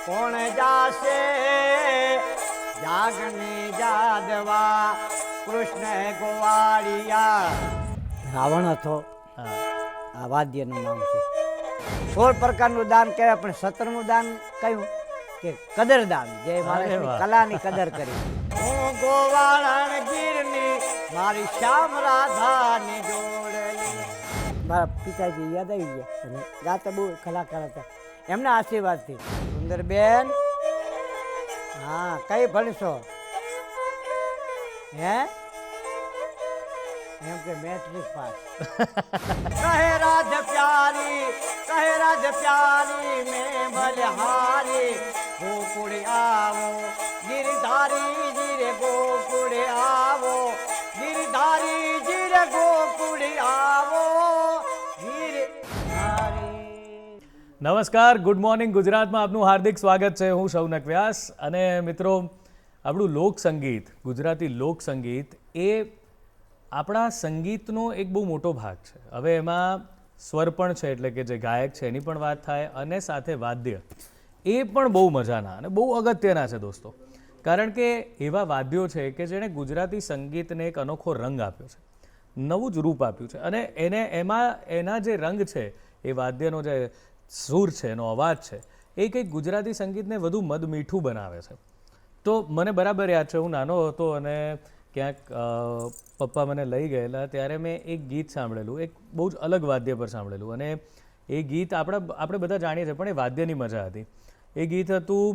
કોણ જાશે જાગની જાદવા કૃષ્ણ ગોવાળિયા. રાવણ હતો, આ વાદ્યનું નામ છે. 16 પ્રકારનું દાન કહેવાય, પણ 17મું દાન કયું કે કદરદાન, જે માણસની કલાની કદર કરી. હું ગોવાળણ ગીરની મારી શ્યામ રાધાની જોડેલી. મારા પિતાજી યાદ આવી ગયા અને ગાતા બહુ કલાકાર હતા, એમના આશીર્વાદથી. સુંદરબેન, હા કઈ ભણશો? હે એમ કે મેટ્રિક પાસ. કહે રાજ પ્યારી, કહે રાજ પ્યારી મેં બલહારી. ગોકુળ આવો ગિરધારી જીરે ગોકુળ આવો, ગિરધારી જીરે ગોકુળ આવો ગિરધારી. નમસ્કાર, ગુડ મોર્નિંગ ગુજરાતમાં આપનું હાર્દિક સ્વાગત છે. હું શૌનક વ્યાસ. અને મિત્રો, આપણું લોકસંગીત, ગુજરાતી લોકસંગીત એ આપણા સંગીતનો એક બહુ મોટો ભાગ છે. હવે એમાં સ્વર પણ છે, એટલે કે જે ગાયક છે એની પણ વાત થાય, અને સાથે વાદ્ય એ પણ બહુ મજાના અને બહુ અગત્યના છે દોસ્તો. કારણ કે એવા વાદ્યો છે કે જેણે ગુજરાતી સંગીતને એક અનોખો રંગ આપ્યો છે, નવું જ રૂપ આપ્યું છે. અને એના જે રંગ છે, એ વાદ્યનો જે સૂર છે, એનો અવાજ છે, એ કંઈક ગુજરાતી સંગીતને વધુ મદ મીઠું બનાવે છે. તો મને બરાબર યાદ છે, હું નાનો હતો અને ક્યાંક પપ્પા મને લઈ ગયેલા, ત્યારે મેં એક ગીત સાંભળેલું, એક બહુ જ અલગ વાદ્ય પર સાંભળેલું. અને એ ગીત આપણે બધા જાણીએ છીએ, પણ એ વાદ્યની મજા હતી. એ ગીત હતું,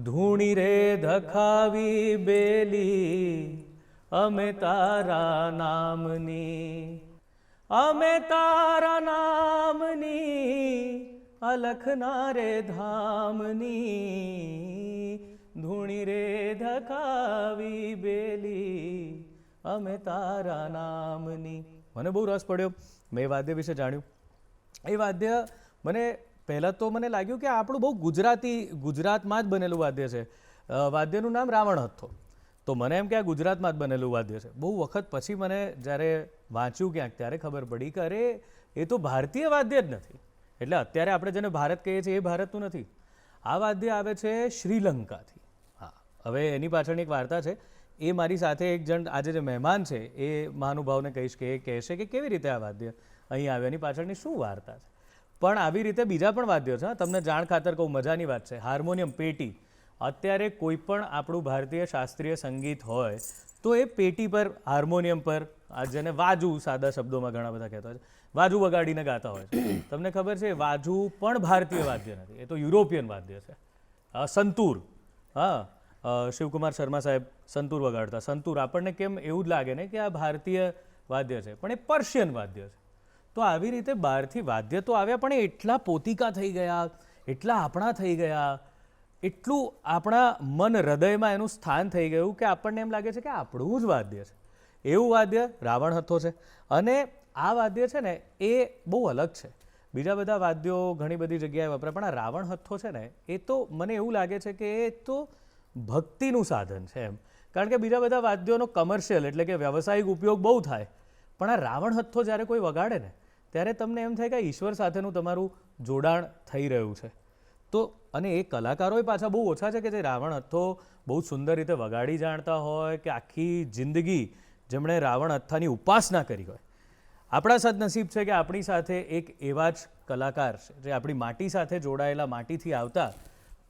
ધૂણી રે ધખાવી બેલી અમે તારા નામની, અમે તારા નામની અલખના રે ધામની, ધૂણી રે ધખાવી બેલી અમે તારા નામની. મને બહુ રસ પડ્યો, મેં એ વાદ્ય વિશે જાણ્યું. એ વાદ્ય મને પહેલાં તો મને લાગ્યું કે આપણું બહુ ગુજરાતમાં જ બનેલું વાદ્ય છે. વાદ્યનું નામ રાવણ હથ્થો. તો મને એમ કે આ ગુજરાતમાં જ બનેલું વાદ્ય છે. બહુ વખત પછી મને જ્યારે વાંચ્યું ક્યાંક, ત્યારે ખબર પડી કે અરે એ તો ભારતીય વાદ્ય જ નથી. એટલે અત્યારે આપણે જેને ભારત કહીએ છીએ એ ભારતનું નથી. આ વાદ્ય આવે છે શ્રીલંકાથી. હા, હવે એની પાછળની એક વાર્તા છે. એ મારી સાથે એક જણ આજે જે મહેમાન છે એ મહાનુભાવને કહીશ કે એ કહેશે કે કેવી રીતે આ વાદ્ય અહીં આવ્યું, એની પાછળની શું વાર્તા છે. પણ આવી રીતે બીજા પણ વાદ્યો છે. તમને જાણ ખાતર કહું, મજાની વાત છે, હાર્મોનિયમ, પેટી. અત્યારે કોઈ પણ આપણું ભારતીય શાસ્ત્રીય સંગીત હોય તો એ પેટી પર, હાર્મોનિયમ પર, આ જેને વાજુ સાદા શબ્દોમાં ઘણા બધા કહેતા હોય છે, વાજુ વગાડીને ગાતા હોય છે. તમને ખબર છે, વાજુ પણ ભારતીય વાદ્ય નથી, એ તો યુરોપિયન વાદ્ય છે. સંતૂર, હા, શિવકુમાર શર્મા સાહેબ સંતૂર વગાડતા. સંતૂર આપણને કેમ એવું જ લાગે ને કે આ ભારતીય વાદ્ય છે, પણ એ પર્શિયન વાદ્ય છે. તો આવી રીતે બહારથી વાદ્ય તો આવ્યા, પણ એ એટલા પોતિકા થઈ ગયા, એટલા આપણા થઈ ગયા, એટલું આપણા મન હૃદયમાં એનું સ્થાન થઈ ગયું કે આપણને એમ લાગે છે કે આપણું જ વાદ્ય છે. એવું વાદ્ય રાવણ હથ્થો છે. અને આ વાદ્ય છે ને એ બહુ અલગ છે. બીજા બધા વાદ્યો ઘણી બધી જગ્યાએ વપરાય, પણ આ રાવણ હથ્થો છે ને એ તો મને એવું લાગે છે કે એ તો ભક્તિનું સાધન છે એમ. કારણ કે બીજા બધા વાદ્યોનો કમર્શિયલ, એટલે કે વ્યવસાયિક ઉપયોગ બહુ થાય, પણ આ રાવણ હથ્થો જ્યારે કોઈ વગાડે ને ત્યારે તમને એમ થાય કે ઈશ્વર સાથેનું તમારું જોડાણ થઈ રહ્યું છે. તો અને એ કલાકારોય પાછા બહુ ઓછા છે કે જે રાવણ હથ્થો બહુ સુંદર રીતે વગાડી જાણતા હોય, કે આખી જિંદગી જેમણે રાવણ હથ્થાની ઉપાસના કરી હોય. આપણા સદનસીબ છે કે આપણી સાથે એક એવા જ કલાકાર છે જે આપણી માટી સાથે જોડાયેલા, માટીથી આવતા,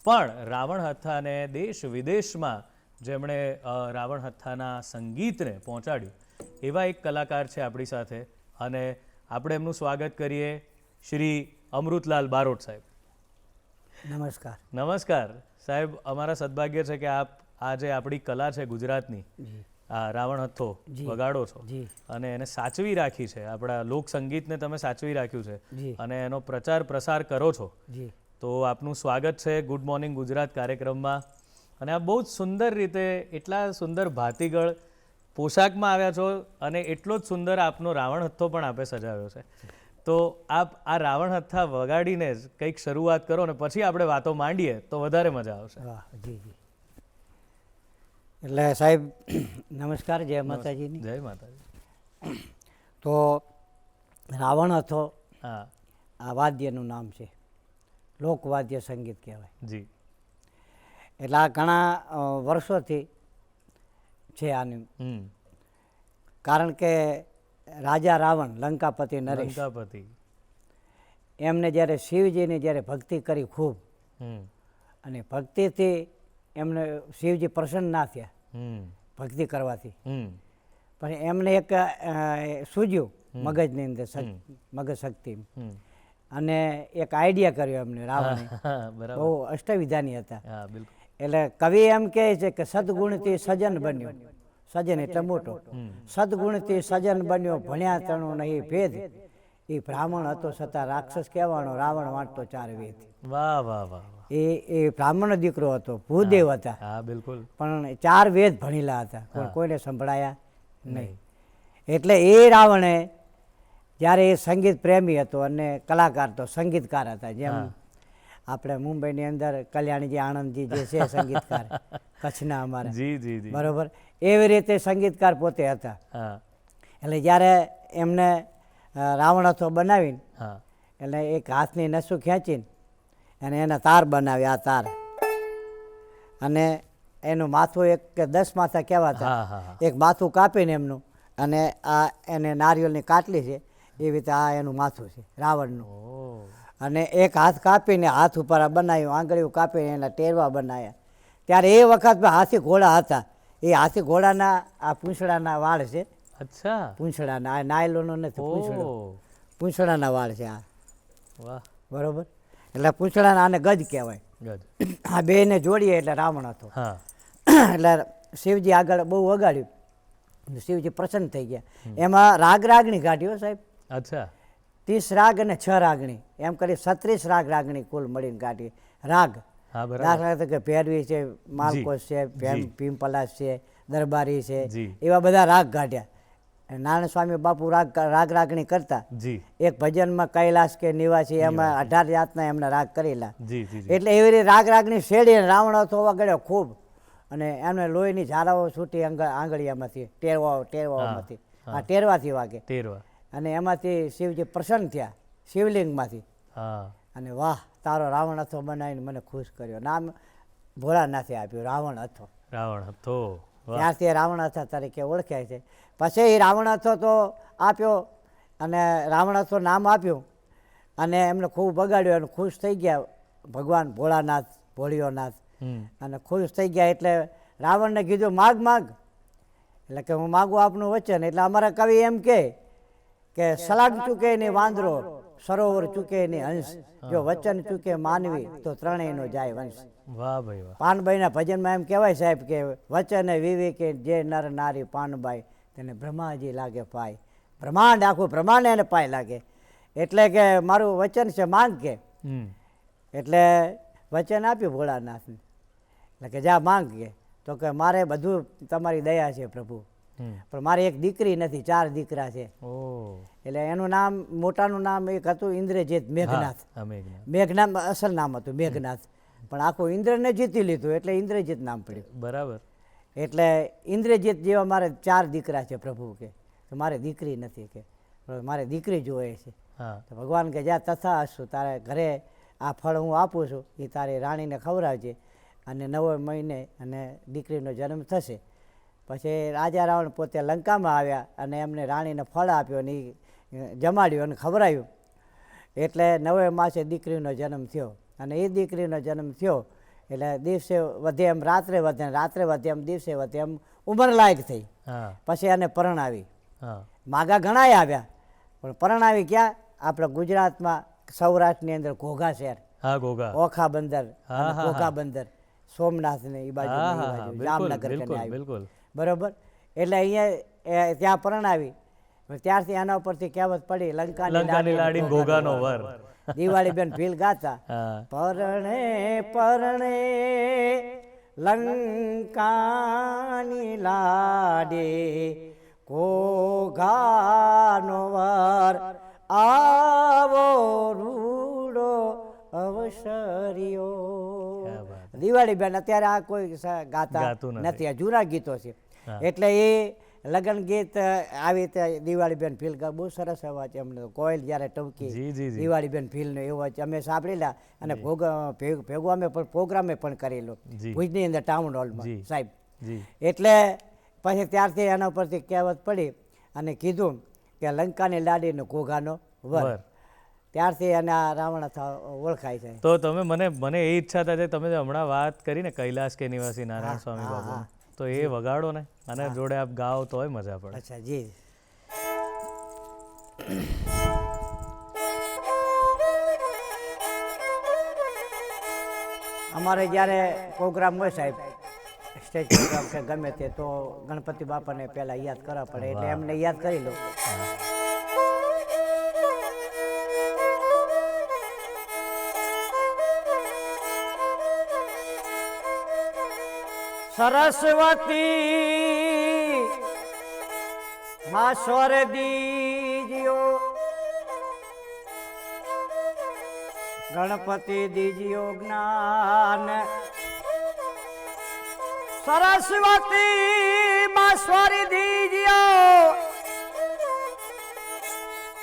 પણ રાવણ હથ્થાને દેશ વિદેશમાં જેમણે રાવણ હથ્થાના સંગીતને પહોંચાડ્યું, એવા એક કલાકાર છે આપણી સાથે. અને આપણે એમનું સ્વાગત કરીએ, શ્રી અમૃતલાલ બારોટ સાહેબ. નમસ્કાર. નમસ્કાર સાહેબ. અમારા સદભાગ્ય છે કે આપ આ જે આપણી કલા છે ગુજરાતની, આ રાવણ હથ્થો વગાડો છો અને એને સાચવી રાખી છે, આપણા લોકસંગીતને તમે સાચવી રાખ્યું છે અને એનો પ્રચાર પ્રસાર કરો છો. તો આપનું સ્વાગત છે ગુડ મોર્નિંગ ગુજરાત કાર્યક્રમમાં. અને આ બહુ જ સુંદર રીતે, એટલા સુંદર ભાતીગળ પોશાકમાં આવ્યા છો, અને એટલો જ સુંદર આપનો રાવણ હથ્થો પણ આપે સજાવ્યો છે. તો આપ આ રાવણ હથ્થા વગાડીને જ કંઈક શરૂઆત કરો, ને પછી આપણે વાતો માંડીએ તો વધારે મજા આવશે. જી જી. એટલે સાહેબ નમસ્કાર, જય માતાજીની. જય માતાજી. તો રાવણ હથ્થો, હા, આ વાદ્યનું નામ છે, લોકવાદ્ય સંગીત કહેવાય. જી. એટલે આ ઘણા વર્ષોથી છે આની. કારણ કે રાજા રાવણ લંકાપતિ નરેશ લંકાપતિ એમને જ્યારે શિવજીની જ્યારે ભક્તિ કરી ખૂબ અને ભક્તિથી એમને શિવજી પ્રસન્ન ના થયા ભક્તિ કરવાથી, પણ એમને એક સૂજ્યું મગજની અંદર મગજ શક્તિ અને એક આઈડિયા કર્યો એમને રાવણે. બહુ અષ્ટવિધાની હતા. એટલે કવિ એમ કહે છે કે સદગુણથી સજન બન્યો, સજન એટલે મોટો, સદગુણથી સજન બન્યો ભણ્યા તણો નહીં ભેદ, એ બ્રાહ્મણ હતો છતાં રાક્ષસ કહેવાનો રાવણ વાંચતો 4 વેદ. વાહ વાહ વાહ. એ બ્રાહ્મણનો દીકરો હતો, ભૂદેવ હતા. હા બિલકુલ. પણ 4 વેદ ભણેલા હતા, પણ કોઈને સંભળાયા નહીં. એટલે એ રાવણે જ્યારે એ સંગીત પ્રેમી હતો અને કલાકાર તો સંગીતકાર હતા, જેમ આપણે મુંબઈની અંદર કલ્યાણીજી આણંદજી જે છે સંગીતકાર કચ્છના અમારા, બરોબર, એવી રીતે સંગીતકાર પોતે હતા. એટલે જ્યારે એમને રાવણ હથો બનાવીને એટલે એક હાથની નસું ખેંચીને અને એના તાર બનાવ્યા, આ તાર, અને એનું માથું એક કે 10 માથા કહેવાતા, એક માથું કાપીને એમનું, અને આ એને નારિયેળની કાટલી છે એવી રીતે આ એનું માથું છે રાવણનું, અને એક હાથ કાપીને હાથ ઉપર આ બનાવ્યું, આંગળીઓ કાપીને એના ટેરવા બનાવ્યા. ત્યારે એ વખતમાં હાથી ઘોડા હતા, એ હાથી ઘોડાના આ પૂંછડાના વાળ છે. અચ્છા, પૂંછડાના, આ નાયલોનો નથી, પૂંછડો, પૂંછડાના વાળ છે આ. વાહ, બરોબર. એટલે પૂંછડાના આને ગજ કહેવાય. આ બેને જોડીએ એટલે રાવણ હતો. એટલે શિવજી આગળ બહુ વગાડ્યું, શિવજી પ્રસન્ન થઈ ગયા. એમાં રાગ રાગણી કાઢ્યો સાહેબ. અચ્છા, 30 રાગ અને 6 રાગણી એમ કરી 36 રાગ રાગણી કુલ મળીને કાઢી. રાગ દાખલા તરીકે ભેરવી છે, માલકોસ છે, ભીમપલાસ છે, દરબારી છે, એવા બધા રાગ કાઢ્યા. નારાયણ સ્વામી બાપુ રાગ રાગણી કરતા. એક ભજનમાં કૈલાસ કે નિવાસી એમાં 18 જાતના એમના રાગ કરેલા. એટલે એવી રીતે રાગ રાગની શેડી રાવણ હતો વગાડ્યો ખૂબ, અને એમને લોહીની ઝારાઓ છૂટી આંગળીયામાંથી, ટેરવાઓમાંથી, આ ટેરવાથી વાગે, અને એમાંથી શિવજી પ્રસન્ન થયા શિવલિંગમાંથી. અને વાહ, તારો રાવણ હથો બનાવીને મને ખુશ કર્યો. નામ ભોળાનાથે આપ્યું, રાવણ હથો. રાવણ હથો ત્યારથી રાવણ હથા તરીકે ઓળખાય છે. પછી એ રાવણ હથો તો આપ્યો, અને રાવણ હથો નામ આપ્યું, અને એમને ખૂબ બગાડ્યો અને ખુશ થઈ ગયા ભગવાન ભોળાનાથ, ભોળિયોનાથ, અને ખુશ થઈ ગયા. એટલે રાવણને કીધું માગ માગ, એટલે કે હું માગું આપનું વચન. એટલે અમારા કવિ એમ કે સલાડ ચૂકે ને વાંદરો, સરોવર ચૂકે ને હંસ, જો વચન ચૂકે માનવી તો ત્રણેયનો જાય વંશ. વાહ ભાઈ વાહ. પાનબાઈના ભજનમાં એમ કહેવાય સાહેબ કે વચન વિવેકે જે નર નારી પાનબાઈ તેને બ્રહ્માજી લાગે પાય. બ્રહ્માંડ, આખું બ્રહ્માંડ એને પાય લાગે. એટલે કે મારું વચન છે માંગ કે, એટલે વચન આપ્યું ભોળાનાથને, એટલે કે જા માંગ કે. તો કે મારે બધું તમારી દયા છે પ્રભુ, પણ મારે એક દીકરી નથી, 4 દીકરા છે. એટલે એનું નામ, મોટાનું નામ એક હતું ઇન્દ્રજીત મેઘનાથ. મેઘનાથ અસલ નામ હતું મેઘનાથ, પણ આખું ઇન્દ્રને જીતી લીધું એટલે ઇન્દ્રજીત નામ પડ્યું. બરાબર. એટલે ઇન્દ્રજીત જેવા મારે 4 દીકરા છે પ્રભુ કે, તો મારે દીકરી નથી કે, મારે દીકરી જોઈએ છે. તો ભગવાન કે જા તથા હશું, તારે ઘરે આ ફળ હું આપું છું, એ તારી રાણીને ખવડાવજે, અને 9 મહિને અને દીકરીનો જન્મ થશે. પછી રાજા રાવણ પોતે લંકામાં આવ્યા અને એમને રાણીને ફળ આપ્યો અને જમાડ્યું અને ખવડાવ્યું. એટલે 9 માસે દીકરીનો જન્મ થયો, અને એ દીકરીનો જન્મ થયો એટલે દિવસે વધે એમ રાત્રે વધે, રાત્રે વધે એમ દિવસે વધે એમ ઉંમર લાયક થઈ. પછી એને પરણાવી. માગા ઘણાય આવ્યા, પણ પરણાવી ક્યાં? આપણે ગુજરાતમાં સૌરાષ્ટ્રની અંદર ઘોઘા શહેર, ઓખા બંદર, ઘોઘા બંદર, સોમનાથ ને એ બાજુ, જામનગર આવી, બરોબર. એટલે અહીંયા ત્યાં પરણાવી. ત્યારથી આના ઉપરથી કહેવત પડી, લંકાની લાડી ઘોઘાનો વર. દિવાળી બેન ભીલ ગાતા, પરણે પરણે લંકાની લાડી ઘોઘાનો વર, આવો રૂડો અવસર્યો. દિવાળી બેન અત્યારે આ કોઈ ગાતા નથી, આ જૂના ગીતો છે. એટલે એ લગ્ન ગીત આવી રીતે દિવાળીબેન ફીલ બહુ સરસ અવાજ છે અમને તો. કોયલ જ્યારે ટવકી જી જી જી દિવાળીબેન ફીલનો એવો જ અમે સાંભળેલા અને ભેગો અમે પણ પ્રોગ્રામે પણ કરેલો જી. ભુજની અંદર ટાઉન હોલમાં જી. સાહેબ. જી એટલે પછી ત્યારથી એના ઉપરથી કહેવત પડી અને કીધું કે લંકાની લાડીનો ઘોઘાનો વર. બર. ત્યારથી એના રાવણ ઓળખાય છે. તો તમે મને એ ઈચ્છા થાય છે, તમે જે હમણાં વાત કરી ને કૈલાસ કે નિવાસી નારાયણ સ્વામી હા, બાબુ, હા. તો એ વગાડો ને અને જોડે આપ ગાઓ તોય મજા પડે. અચ્છા જી. અમારે જ્યારે પ્રોગ્રામ હોય સાહેબ, સ્ટેજ પ્રોગ્રામ કે ગમે તે, તો ગણપતિ બાપાને પહેલા યાદ કરવા પડે એટલે વાહ. એમને યાદ કરી લો. સરસ્વતી માં સ્વર દીજ્યો, ગણપતિ દીજ્યો જ્ઞાન. સરસ્વતી માં સ્વર દીજ્યો,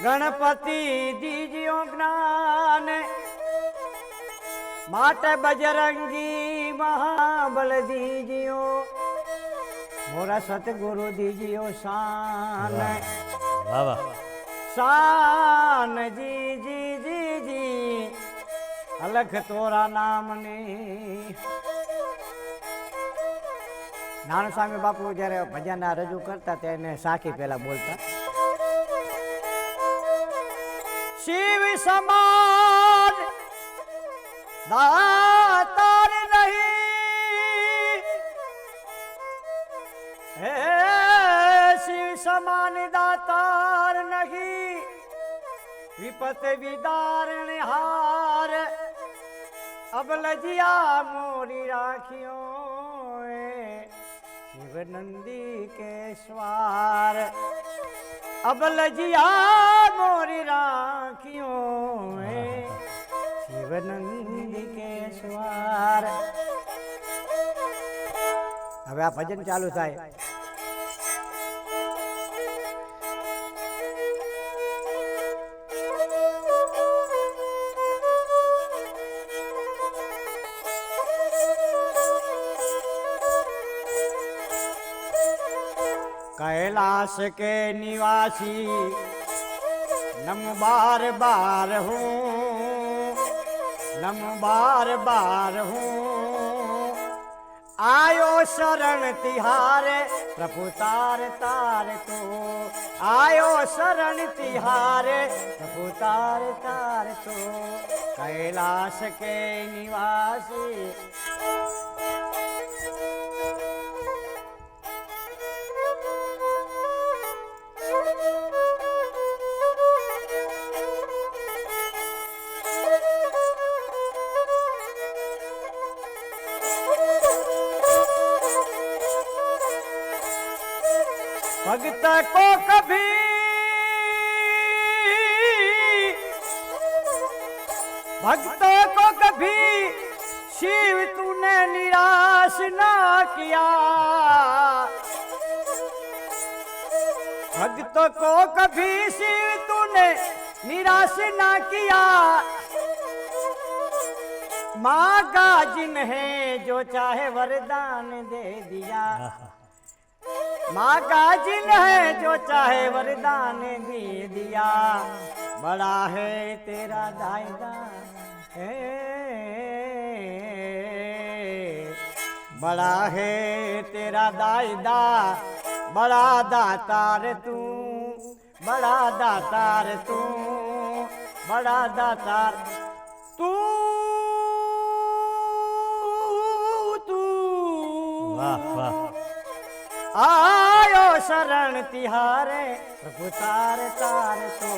ગણપતિ દીજ્યો જ્ઞાન. માટે બજરંગી મહાબલ દીજ્યો, મોરા સતગુરુ દીજ્યો શાન. વાહ વાહ. શાન જી જી જી જી અલખ તોરા નામની. નાનસ્વામી બાપુ જ્યારે ભજન રજૂ કરતા તેને સાખી પેલા બોલતા, શિવ સમાન દાતાર નહીં, હે શિવ સમાન દાતાર નહીં. વિપત વિદારણ હાર અબલજિયા મોરી રાખ્યો, શિવ નંદી કે સ્વાર. અબલજિયા મોરી રાખ્યો, શિવ નંદી કે સ્વાર. હવે આ ભજન ચાલુ થાય. कैलाश के निवासी नम बार बार हूँ, नम बार बार हूँ. आयो शरण तिहारे प्रभु तार तार तो, आयो शरण तिहारे प्रभु तार तार तो. कैलाश के निवासी भक्त को कभी भक्तों को कभी शिव तूने निराश ना किया, भक्तों को कभी शिव तूने निराश ना किया. मांगा जिन्हें जो चाहे वरदान दे दिया, मांगा जिन्हें जो चाहे वरदान दे दिया. बड़ा है तेरा दायरा, बड़ा है तेरा दायदा, बड़ा दातार तू, बड़ा दातार तू, बड़ा दातार तू. વાહ વાહ. आयो शरण तिहारे प्रभु तार तार तो.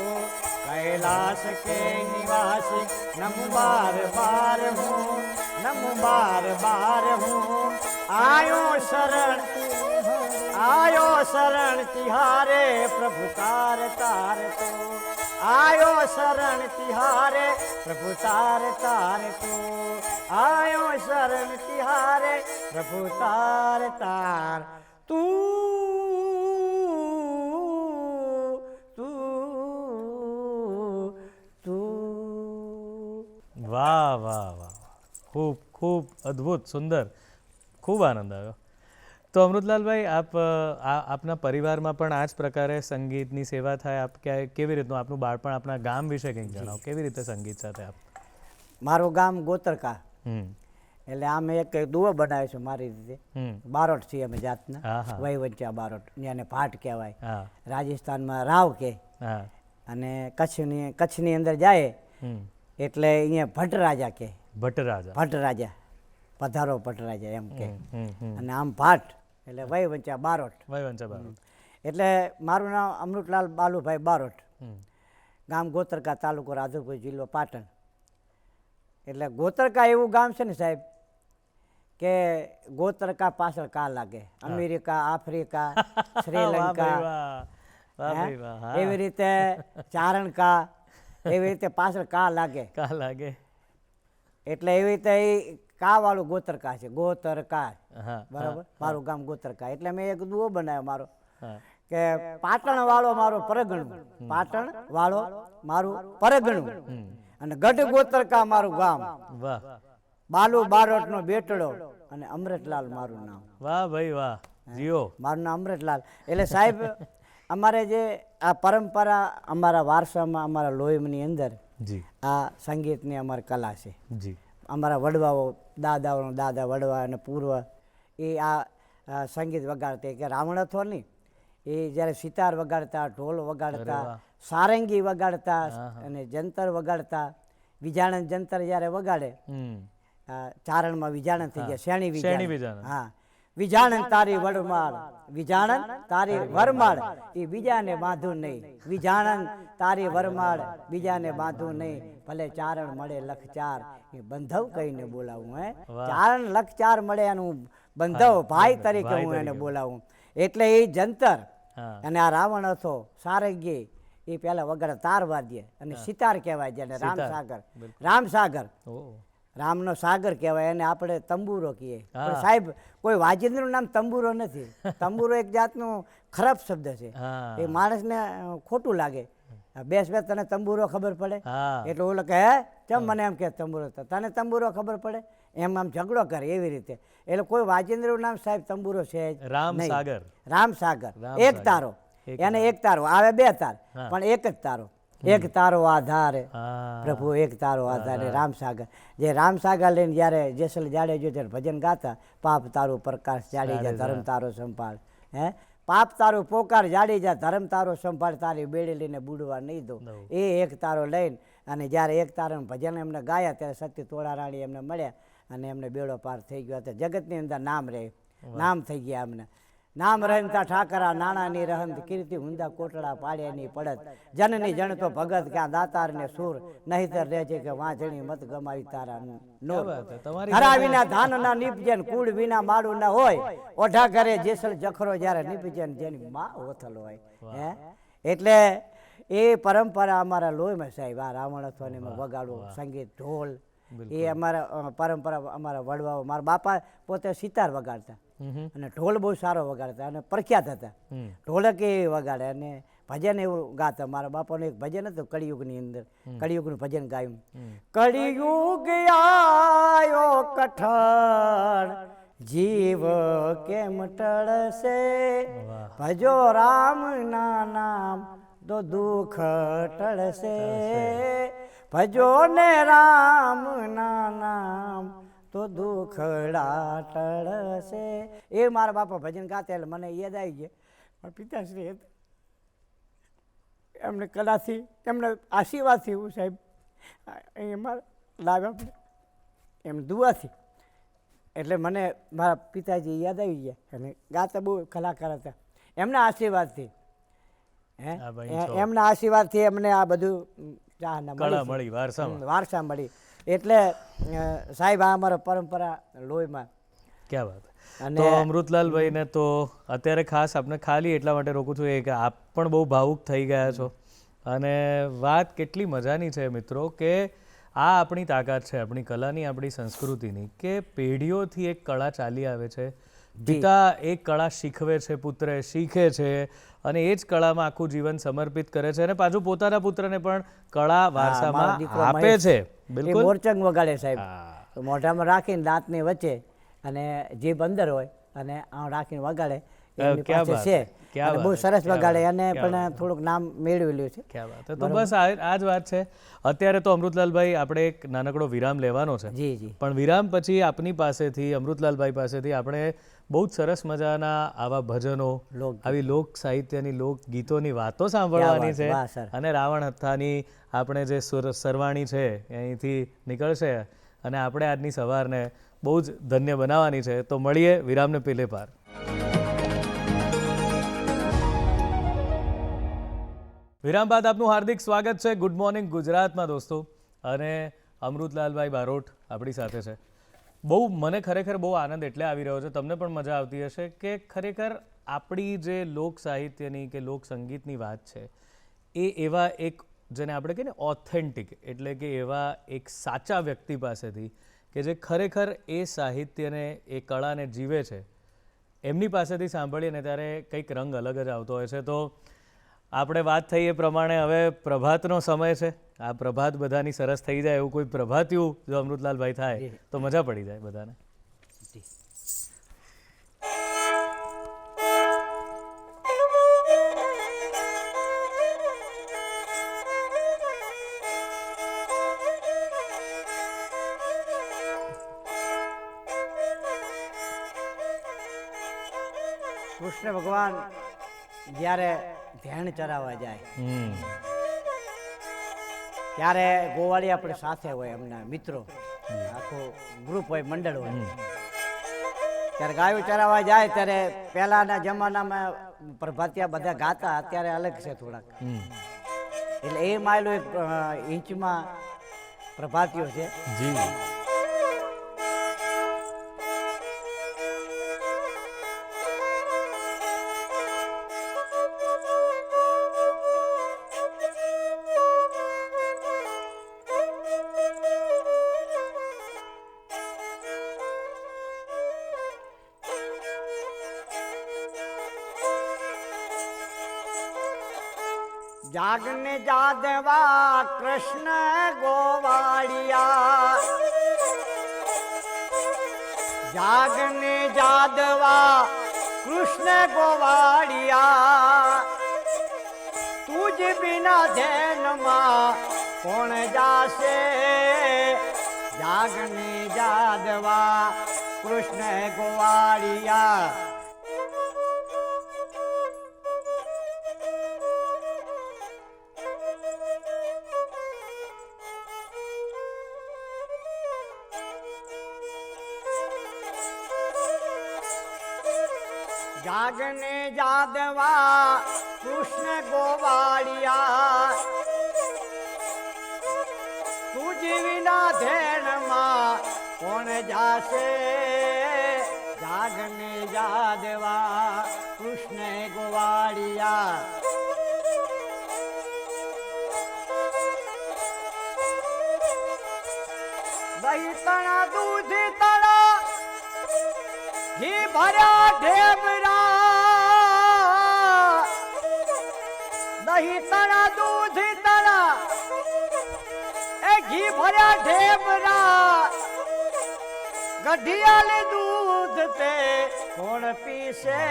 कैलाश के निवासी नम बार बार हूँ, नम बार बार हूँ. आयो शरण तिहारे प्रभु तार तार तो. आयो शरण तिहारे प्रभु तार तार तो. आयो शरण तिहारे प्रभु तार तार तू. વાહ વાહ વાહ, ખૂબ ખૂબ અદ્ભુત, સુંદર, ખૂબ આનંદ આવ્યો. તો અમૃતલાલભાઈ, આપના પરિવારમાં પણ આ જ પ્રકારે સંગીતની સેવા થાય? આપ કેવી રીતનું આપનું બાળપણ, આપના ગામ વિશે કંઈક જણાવો, કેવી રીતે સંગીત સાથે આપ? મારું ગામ ગોતરકા, હમ એટલે આમે એક દુવો બનાવ્યો છે મારી રીતે. હમ બારોટ છીએ અમે જાતના, હા હા વહીવંચા બારોટ, ત્યાંને ભાટ કહેવાય. હા રાજસ્થાનમાં રાવ કે, હા અને કચ્છની અંદર જાય હમ એટલે અહીંયા ભટ્ટરાજા કે. ભટ્ટરાજા. ભટ્ટરાજા, પધારો ભટ્ટરાજા એમ કે. હમ અને આમ ભાટ એટલે વહીવંચા બારોટ. વહીવંચા બારોટ. એટલે મારું નામ અમૃતલાલ બાલુભાઈ બારોટ, હમ ગામ ગોતરકા, તાલુકો રાધનપુર, જિલ્લો પાટણ. એટલે ગોતરકા એવું ગામ છે ને સાહેબ કે ગોતરકા પાછળ કા લાગે. અમેરિકા, આફ્રિકા, શ્રીલંકા, એવી રીતે ચારણકા, એવી રીતે પાછળ કા લાગે. કા લાગે. એટલે એવી રીતે એ કા વાળું ગોતરકા છે, ગોતરકા. હા બરાબર, મારું ગામ ગોતરકા. એટલે મેં એક દુઓ બનાવ્યો મારો હા કે પાટણ વાળો મારો પરગણું, પાટણ વાળો મારું પરગણું, અને ગઢ ગોતરકા મારું ગામ, વાહ બાલુ બારોટ નો બેટડો, અને અમૃતલાલ મારું નામ. વાહ ભાઈ વાહ, જીઓ. મારું નામ અમૃતલાલ. એટલે સાહેબ અમારે જે આ પરંપરા, અમારા વારસામાં, અમારા લોહીની અંદર જી આ સંગીતની અમારી કલા છે. જી. અમારા વડવાઓ, દાદાઓનો દાદા વડવા અને પૂર્વ એ આ સંગીત વગાડતા. કે રાવણ હતો નહીં, એ જ્યારે સિતાર વગાડતા, ઢોલ વગાડતા, સારંગી વગાડતા, અને જંતર વગાડતા. વિજાણન જંતર જ્યારે વગાડે, ચારણમાં વિજાણન થઈ ગયા, શેણી વિજાણન. હા, વિજાણન તારી વડમાળ, વિજાણન તારી વરમાળ, એ બીજાને બાંધું નહીં. વિજાણન તારી વરમાળ, બીજાને બાંધું નહીં. ભલે ચારણ મળે લખ ચાર, એ બંધવ કહીને બોલાવું. હે, ચારણ લખ ચાર મળે એનું બંધવ, ભાઈ તરીકે હું એને બોલાવું. એટલે એ જંતર અને આ રાવણ હતો, સારંગી, એ પેલા વગાડે તાર વાદ્ય, અને સિતાર કહેવાય જેને રામસાગર. રામસાગર, રામનો સાગર કહેવાય, એને આપણે તંબુરો કહીએ. પણ સાહેબ કોઈ વાજિંદ્રનું નામ તંબુરો નથી. તંબુરો એક જાતનું ખરાબ શબ્દ છે, એ માણસને ખોટું લાગે. બેસ તને તંબુરો ખબર પડે, એટલે ઓલો કે હે ચમ મને એમ કે તંબુરો, તને તંબુરો ખબર પડે, એમ આમ ઝઘડો કરે એવી રીતે. એટલે કોઈ વાજિંદ્રનું નામ સાહેબ તંબુરો છે રામસાગર. રામસાગર, એક તારો, એને એક તારો આવે, બે તાર પણ એક જ તારો. એક તારો આધાર પ્રભુ, એક તારો આધાર. રામસાગર, જે રામસાગર લઈને જ્યારે જેસલ જાડેજો ત્યારે ભજન ગાતા, પાપ તારું પ્રકાશ જાડેજા, ધર્મ તારો સંભાળ. હે, પાપ તારું પોકાર જાડેજા, ધર્મ તારો સંભાળ, તારી બેડી લઈને બુડવા નહીં દો. એ એક તારો લઈને, અને જ્યારે એક તારાનું ભજન એમને ગાયા ત્યારે સત્ય તોળા રાણી એમને મળ્યા, અને એમને બેડો પાર થઈ ગયો. તો જગતની અંદર નામ રહે, નામ થઈ ગયા એમને. નામ રહેતા ઠાકરા, નાણાની રહંત, કીર્તિ હુંદા કોટડા, પાડ્યાની પડત, જનની જણતો ભગત, ક્યાં દાતાર ને સુર, નહીતર રહે છે કે વાંચણી મત ગમાવી તારા નૂર. ઘરા વિના ધાન ના નીપજે, કુળ વિના માળું ના હોય, ઓઢા ઘરે જેસલ જખરો જ્યારે નીપજે, જેની માં ઓથલ હોય. હે, એટલે એ પરંપરા અમારા લોહીમાં સાહેબ. આ રાવણ અથવા ને વગાડવું સંગીત, ઢોલ, એ અમારા પરંપરા. અમારા વડવાઓ, મારા બાપા પોતે સિતાર વગાડતા અને ઢોલ બહુ સારો વગાડતા, અને પ્રખ્યાત હતા. ઢોલક એ વગાડે અને ભજન એવું ગાતા. મારા બાપાનું એક ભજન હતું કળિયુગની અંદર, કળિયુગનું ભજન ગાયું. કળિયુગ આયો કઠણ, જીવ કેમ ટળશે, ભજો રામ ના નામ તો દુઃખ ટળશે, ભજો ને રામ ના નામ તો દુઃખડા ટળશે. એ મારા બાપા ભજન ગાતા, એટલે મને યાદ આવી ગયા. પણ પિતાશ્રી એમને કલાથી, એમને આશીર્વાદથી હું સાહેબ એમાં લાભ આપણે એમ દુઆથી, એટલે મને મારા પિતાજી યાદ આવી ગયા. અને ગાતા બહુ કલાકાર હતા, એમના આશીર્વાદથી. હે, એમના આશીર્વાદથી એમને આ બધું વારસા મળી. એટલે સાહેબ આ અમારા પરંપરા લોહીમાં. ક્યાં વાત. તો અમૃતલાલભાઈને તો અત્યારે ખાસ આપણે ખાલી એટલા માટે રોકું છું કે આપ પણ બહુ ભાવુક થઈ ગયા છો, અને વાત કેટલી મજાની છે મિત્રો કે આ આપણી તાકાત છે, આપણી કલાની, આપણી સંસ્કૃતિની, કે પેઢીઓથી એક કળા ચાલી આવે છે. પિતા એક કળા શીખવે છે, પુત્રએ શીખે છે, અને એ જ કળામાં આખું જીવન સમર્પિત કરે છે, અને પાછું પોતાના પુત્રને પણ કળા વારસામાં આપે છે. એ બિલકુલ. મોરચંગ વગાડે સાહેબ. હા. તો મોઢામાં રાખીને દાંતની વચ્ચે અને જીભ અંદર હોય અને આમ રાખીને વગાડે એમની ક્યાં પાસે બાત છે. હે, ક્યાં અને બહુ બાત હે, સરસ ક્યાં વગાડે બાત, અને ક્યાં પણ થોડુંક નામ મેળવેલું છે. ક્યાં વાત છે. તો બસ આ જ વાત છે. અત્યારે તો અમૃતલાલભાઈ આપણે એક નાનકડો વિરામ લેવાનો છે, જી જી પણ વિરામ પછી આપની પાસેથી અમૃતલાલભાઈ પાસેથી આપણે બહુ જ સરસ મજાના આવા ભજનો, લોકગીત. આવી લોક સાહિત્યની લોકગીતોની વાતો સાંભળવાની છે. વાહ, સર. અને રાવણ હથ્થાની આપણે જે સરવાણી છે એ અહીંથી નીકળશે અને આપણે આજની સવારને બહુ જ ધન્ય બનાવવાની છે. તો મળીએ વિરામને પેલે પાર. વિરામ બાદ આપનું હાર્દિક સ્વાગત છે ગુડ મોર્નિંગ ગુજરાતમાં દોસ્તો. અને અમૃતલાલભાઈ બારોટ આપણી સાથે છે. મને ખરેખર બહુ આનંદ એટલે આવી રહ્યો છે, તમને પણ મજા આવતી હશે કે ખરેખર આપણી જે લોક સાહિત્યની કે લોક સંગીતની વાત છે એ એવા એક જેને આપણે કહીએ ને ઓથેન્ટિક, એટલે કે એવા એક સાચા વ્યક્તિ પાસેથી કે જે ખરેખર એ સાહિત્યને એ કળાને જીવે છે એમની પાસેથી સાંભળીએ ને ત્યારે કંઈક રંગ અલગ જ આવતો હોય છે. તો આપણે વાત થઈ એ પ્રમાણે હવે પ્રભાતનો સમય છે. આ પ્રભાત બધાની સરસ થઈ જાય એવું કોઈ પ્રભાતિયું જો અમૃતલાલભાઈ થાય તો મજા પડી જાય બધાને. કૃષ્ણ ભગવાન જ્યારે ધ્યાન ચરાવવા જાય ત્યારે ગોવાળી આપણે સાથે હોય, એમના મિત્રો, આખું ગ્રુપ હોય, મંડળ હોય. ત્યારે ગાયું ચરાવવા જાય ત્યારે પહેલાના જમાનામાં પ્રભાતિયા બધા ગાતા, અત્યારે અલગ છે થોડાક. એટલે એ માયલું એક ઇંચમાં પ્રભાતિયો છે. જી. જાગને જાદવા કૃષ્ણ ગોવાળિયા, જાગને જાદવા કૃષ્ણ ગોવાળિયા, તુજ બિના ધ્યાનમાં કોણ જાશે, જાગને જાદવા કૃષ્ણ ગોવાળિયા. જાગને જાદવા કૃષ્ણ ગોવાળિયા, તુજ વિના ધેણમાં કોણ જાશે, જાગને જાદવા કૃષ્ણ ગોવાળિયા. દહીં તણા દૂધ તણા ઘી ભર્યા ઢેબરા, દહીં તણા દૂધ તણા એ ઘી ભર્યા ઢેબરા, ગઢિયાલ દૂધ તે કોણ પીશે,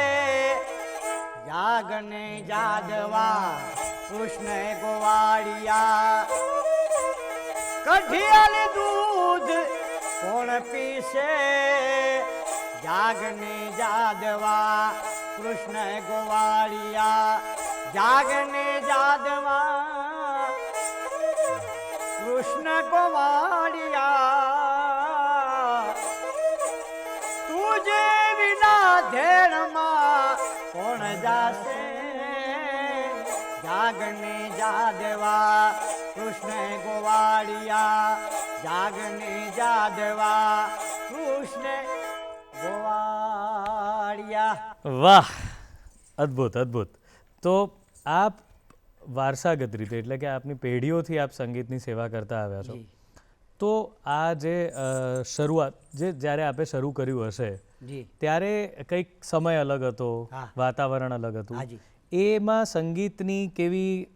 જાગને જાદવા કૃષ્ણ ગોવાળિયા, ગઢિયાલ દૂધ કોણ પીશે, જાગને જાદવા કૃષ્ણ ગોવાળિયા, જાગને જાદવા કૃષ્ણ ગોવાળિયા, તુજે વિના ધેણમાં કોણ જાશે, જાગને જાદવા કૃષ્ણ ગોવાળિયા, જાગને જાદવા કૃષ્ણ ગોવાળિયા. વાહ, અદ્ભુત અદ્ભુત. તો આપ વારસાગત રીતે એટલે કે આપની પેઢીઓથી આપ સંગીતની સેવા કરતા આવ્યા છો, તો આ જે શરૂઆત જ્યારે આપે શરૂ કર્યું હશે જી ત્યારે કંઈક સમય અલગ હતો, હા. વાતાવરણ અલગ હતું. હાજી. એમાં સંગીતની કેવી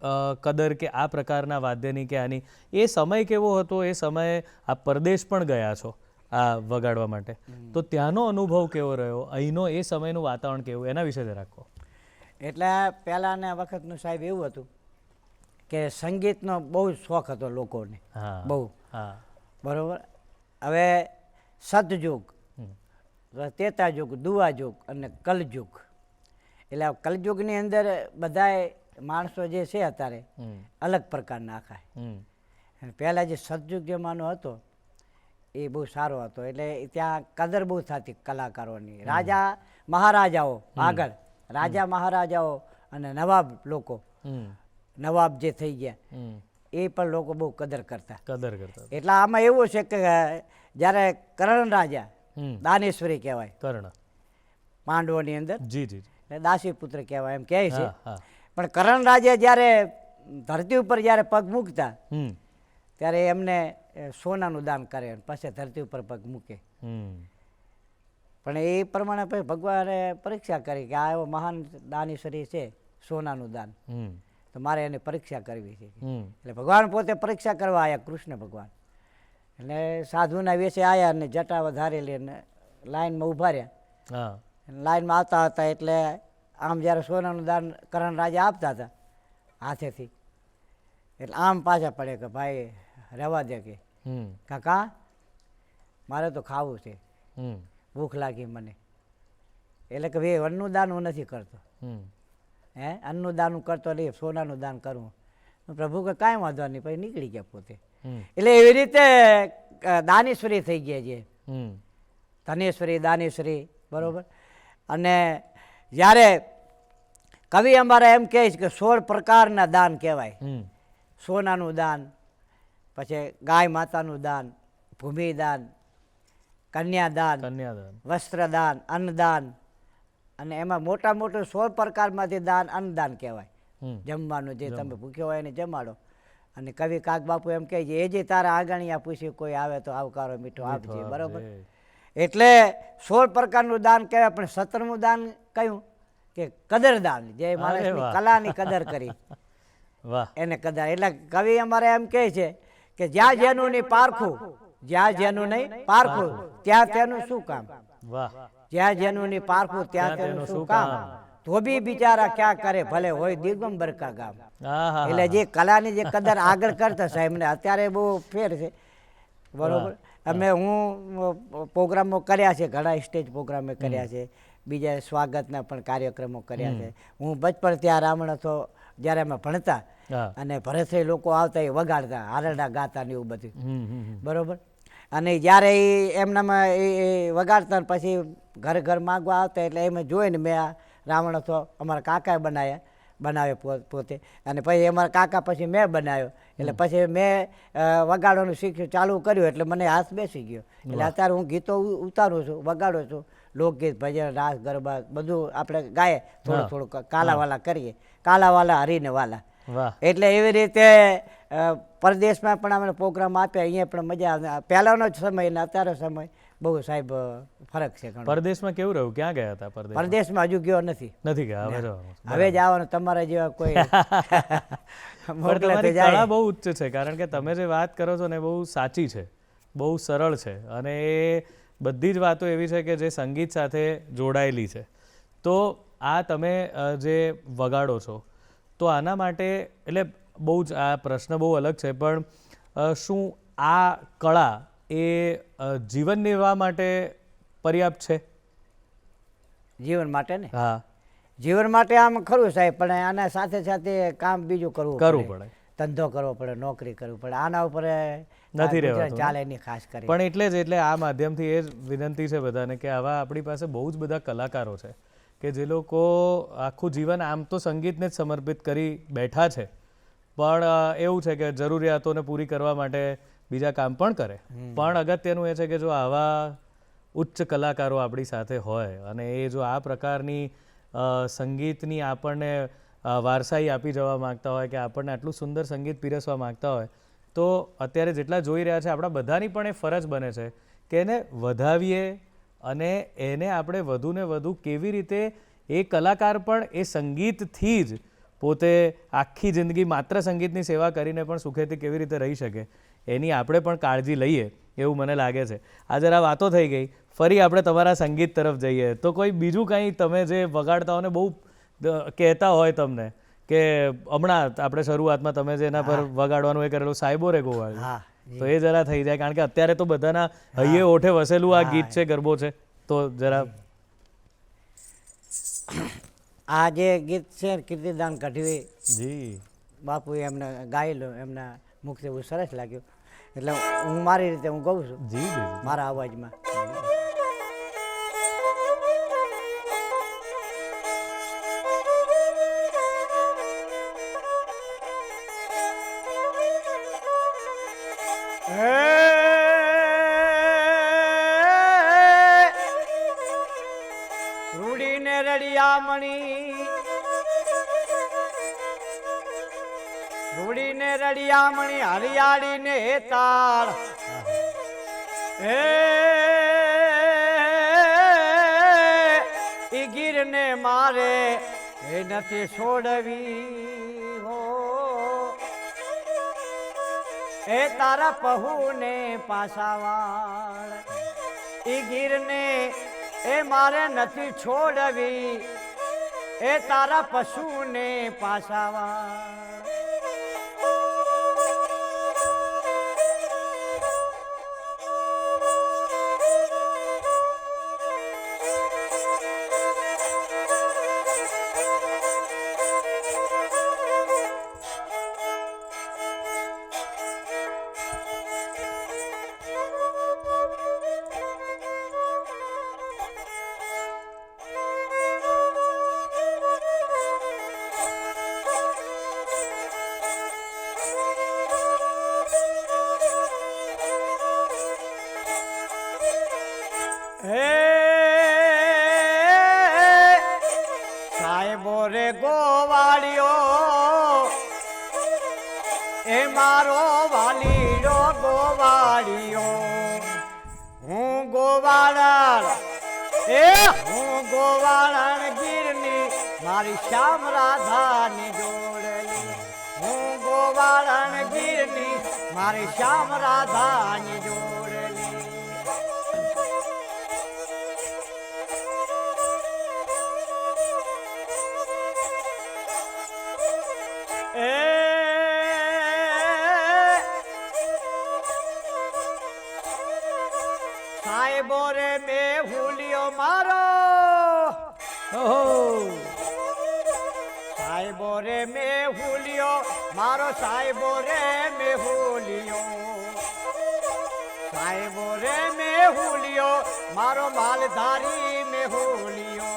કદર કે આ પ્રકારના વાદ્યની કે આની એ સમય કેવો હતો? એ સમયે આપ પરદેશ પણ ગયા છો આ વગાડવા માટે, તો ત્યાંનો અનુભવ કેવો રહ્યો? અહીંનો એ સમયનું વાતાવરણ કેવું, એના વિશે જરા કહો. એટલે પહેલાંના વખતનું સાહેબ એવું હતું કે સંગીતનો બહુ શોખ હતો લોકોને, હા બહુ. હા બરોબર. હવે સતયુગ, ત્રેતાયુગ, દુવાયુગ અને કલયુગ. એટલે કલયુગની અંદર બધાય માણસો જે છે અત્યારે અલગ પ્રકારના આખા. અને પહેલાં જે સતયુગ જમાનો હતો એ બહુ સારો હતો. એટલે ત્યાં કદર બહુ થતી કલાકારોની. રાજા મહારાજાઓ આગળ, રાજા મહારાજાઓ અને નવાબ લોકો, નવાબ જે થઈ ગયા એ પણ લોકો બહુ કદર કરતા. એટલે આમાં એવું છે કે જ્યારે કર્ણ રાજા, દાનેશ્વરી કહેવાય, કર્ણ પાંડવોની અંદર, જી જી એટલે દાસીપુત્ર કહેવાય એમ કહે છે. પણ કર્ણ રાજા જ્યારે ધરતી ઉપર જ્યારે પગ મૂકતા ત્યારે એમને સોનાનું દાન કરે, પછી ધરતી ઉપર પગ મૂકે. પણ એ પ્રમાણે પછી ભગવાને પરીક્ષા કરી કે આ એવો મહાન દાનેશ્વરી છે, સોનાનું દાન, તો મારે એની પરીક્ષા કરવી છે. એટલે ભગવાન પોતે પરીક્ષા કરવા આવ્યા, કૃષ્ણ ભગવાન. એટલે સાધુના વેશે આવ્યા અને જટા વધારેલી અને લાઈનમાં ઊભા રહ્યા. લાઈનમાં આવતા હતા એટલે આમ જ્યારે સોનાનું દાન કર્ણ રાજા આપતા હતા હાથેથી, એટલે આમ પાછા પડે કે ભાઈ રહેવા દે, કે કાકા મારે તો ખાવું છે, ભૂખ લાગી મને. એટલે કે ભાઈ અન્નનું દાન હું નથી કરતો, અન્નનું દાન હું કરતો નહીં, સોનાનું દાન કરવું. પ્રભુ કે કાંઈ વાંધો નહીં, પછી નીકળી ગયા પોતે. એટલે એવી રીતે દાનેશ્વરી થઈ ગયા છે, ધનેશ્વરી, દાનેશ્વરી. બરોબર. અને જ્યારે કવિ અમારા એમ કહે છે કે 16 પ્રકારના દાન કહેવાય. સોનાનું દાન, પછી ગાય માતાનું દાન, ભૂમિદાન, કન્યાદાન, વસ્ત્રદાન, અન્નદાન, અને એમાં મોટા મોટું 16 પ્રકારમાંથી દાન અન્નદાન કહેવાય. જમવાનું જે તમે ભૂખ્યો હોય એને જમાડો. અને કવિ કાક બાપુ એમ કહે છે એ જે તારા આંગણિયા પૂછ્યું કોઈ આવે તો આવકારો મીઠો આપજે. બરોબર. એટલે 16 પ્રકારનું દાન કહેવાય. પણ 17મું દાન કયું કે કદરદાન, જે માણસની કલાની કદર કરી એને કદર. એટલે કવિ અમારે એમ કહે છે કે જ્યાં જેનું નહીં પારખું, જ્યાં જેનું નહીં પારખું ત્યાં તેનું શું કામ. જ્યાં જેનું નહીં પારખું ત્યાં તેનું શું કામ, ધોબી બિચારા ક્યાં કરે ભલે હોય દિગંબર કા ગામ. એટલે જે કલાની જે કદર આગળ કરતા સાહેબ ને અત્યારે બહુ ફેર છે. બરોબર. અમે હું પ્રોગ્રામો કર્યા છે, ઘણા સ્ટેજ પ્રોગ્રામે કર્યા છે, બીજા સ્વાગતના પણ કાર્યક્રમો કર્યા છે. હું બચપણ ત્યાં રામણ હતો જ્યારે અમે ભણતા, અને ભરતભાઈ લોકો આવતા એ વગાડતા, હારડા ગાતા ને એવું બધું. બરોબર. અને જ્યારે એ એમનામાં એ વગાડતા પછી ઘર ઘર માગવા આવતા, એટલે એમ જોઈને મેં આ રાવણ હતો અમારા કાકાએ બનાવ્યો પોતે. અને પછી અમારા કાકા પછી મેં બનાવ્યો. એટલે પછી મેં વગાડવાનું શીખ્યું, ચાલુ કર્યું, એટલે મને હાથ બેસી ગયો. એટલે અત્યારે હું ગીતો ઉતારું છું, વગાડું છું, લોકગીત, ભજન, રાસ, ગરબા બધું આપણે ગાઈએ, થોડું થોડું કાલાવાલા કરીએ, કાલાવાલા હરીને વાલા. એટલે એવી રીતે પરદેશમાં પણ અમે પ્રોગ્રામ આપ્યા, અહીંયા પણ મજા આવે. પહેલાંનો જ સમય ને અત્યારે સમય બહુ સાહેબ ફરક છે. પરદેશમાં કેવું રહ્યું? ક્યાં ગયા હતા પરદેશ? પરદેશમાં હજુ ગયો નથી ગયા. હવે જ આવવાનું. તમારા જેવા કોઈ તમારી કળા બહુ ઉચ્ચ છે, કારણ કે તમે જે વાત કરો છો ને બહુ સાચી છે, બહુ સરળ છે, અને એ બધી જ વાતો એવી છે કે જે સંગીત સાથે જોડાયેલી છે. તો આ તમે જે વગાડો છો, તો આના માટે એટલે બહુ જ આ પ્રશ્ન બહુ અલગ છે, પણ શું આ કળા એ જીવન નિર્વાહ માટે પર્યાપ્ત છે? જીવન માટે ને? હા, જીવન માટે આમ ખરું સાહેબ, પણ આના સાથે સાથે કામ બીજું કરવું પડે, ધંધો કરવો પડે, નોકરી કરવી પડે. આના ઉપર નથી રહેવાતું, ચાલે નહીં ખાસ કરી. પણ એટલે આ માધ્યમથી એ જ વિનંતી છે બધાને કે આવા આપણી પાસે બહુ જ બધા કલાકારો છે કે જે લોકો આખું જીવન આમ તો સંગીતને જ સમર્પિત કરી બેઠા છે, પણ એવું છે કે જરૂરિયાતોને પૂરી કરવા માટે બીજા કામ પણ કરે. પણ અગત્યનું એ છે કે જો આવા ઉચ્ચ કલાકારો આપણી સાથે હોય અને એ જો આ પ્રકારની સંગીતની આપણને વારસાઈ આપી જવા માગતા હોય, કે આપણને આટલું સુંદર સંગીત પીરસવા માગતા હોય, તો અત્યારે જેટલા જોઈ રહ્યા છે આપણા બધાની પણ એ ફરજ બને છે કે એને વધાવીએ અને એને આપણે વધુને વધુ કેવી રીતે એ કલાકાર પણ એ સંગીતથી જ પોતે આખી જિંદગી માત્ર સંગીતની સેવા કરીને પણ સુખેથી કેવી રીતે રહી શકે એની આપણે પણ કાળજી લઈએ એવું મને લાગે છે. આ જરા વાતો થઈ ગઈ, ફરી આપણે તમારા સંગીત તરફ જઈએ. તો કોઈ બીજું કંઈ તમે જે વગાડતા હો ને બહુ કહેતા હોય તમને કે હમણાં આપણે શરૂઆતમાં તમે જે એના પર વગાડવાનું એ કરેલું સાહેબો રે ગોવાળ, તો એ જરા થઈ જાય, કારણ કે અત્યારે તો બધાના હૈયે ઓઠે વસેલું આ ગીત છે, ગરબો છે, તો જરા. આ જે ગીત છે કીર્તિદાન ગઢવી જી બાપુએ એમને ગાયેલું, એમના મુખથી બહુ સરસ લાગ્યું, એટલે હું મારી રીતે હું ગાઉં છું જી જી મારા અવાજમાં. રૂડીને રડિયામણી, રૂડીને રડિયામણી હરિયાળીને તાળ, એ ગીરને મારે એ નથી છોડવી હો, એ તારા પહુને પાસાવાળ, એ ગીરને એ મારે નથી છોડવી, એ તારા પશુને પાસાવાળ. સાહેબો રે ગોવાળિયો, એ મારો વાલીડો ગોવાળિયો, હું ગોવાળણ, એ હું ગોવાળણ ગીરની મારી શ્યામ રાધાની જોડેલી, હું ગોવાળણ ગીરની મારી શ્યામ રાધાની જોડેલી. સાહેબો રે મેં હુલિયો મારો, સાહેબો રે મેં હુલિયો મારો, સાહેબો રે મેં હુલિયો, સાહેબો રે મેં હુલિયો મારો માલધારી મેં હુલિયો,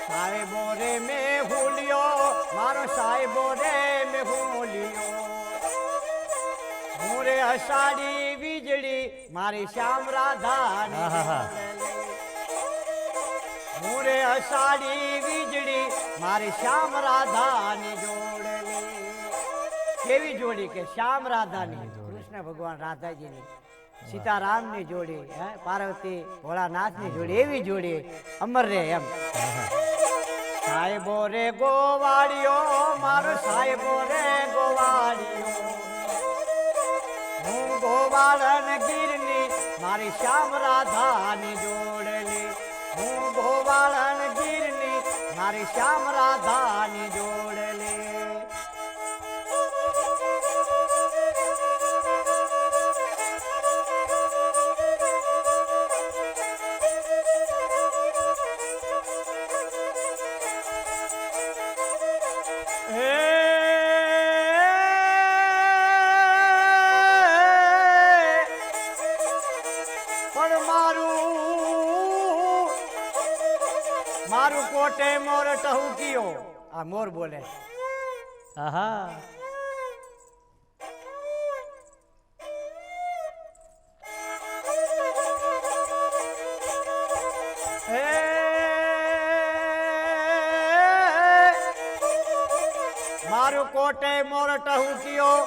સાહેબો રે મેં હુલિયો મારો, સાહેબો રે મેં હુલિયો, હું રે અષાઢી વીજળી મારી શ્યામ રાધાની, હું રે અષાઢી વીજળી મારી શ્યામ રાધાની જોડેલી. કેવી જોડી કે શ્યામ રાધાની, કૃષ્ણ ભગવાન રાધાજીની, સીતારામની જોડી, પાર્વતી ભોળાનાથની જોડી, એવી જોડી અમર રે એમ. સાહેબો રે ગોવાળિયો મારો, સાહેબો રે ગોવાળિયો, હું ગોવાળન ગીરની મારી શ્યામ રાધાની જોડેલી, હું ગોવાળન ગીરની મારી શ્યામ રાધાની જોડેલી. મારું કોટે મોર ટહુકિયો, આ મોર બોલે. આહા મારું કોટે મોર ટહુકિયો,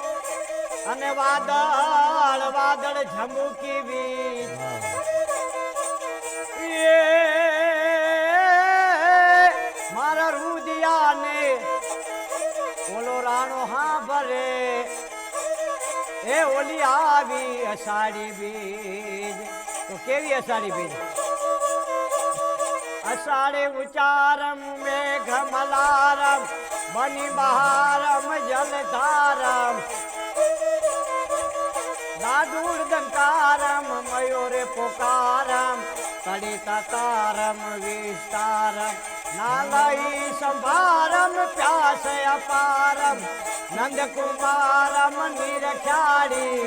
અને વાદળ વાદળ ઝમુકી વીજ, એ મારા રુદિયાને ઓલો રાણો હા ભરે એ ઓલી આવી અષાઢી બીજ. તો કેવી અષાઢી બીજ? અષાઢે ઉચારમ મેઘ મલારમ બની બહારમ જલધારમ દાદુર દંકારમ મયુરે પોકારમ તડિતા તારમ વિસ્તારમ નાલઈ સંભારમ પ્યાસ અપારમ નંદકુમારમ નિરખ્યાડી.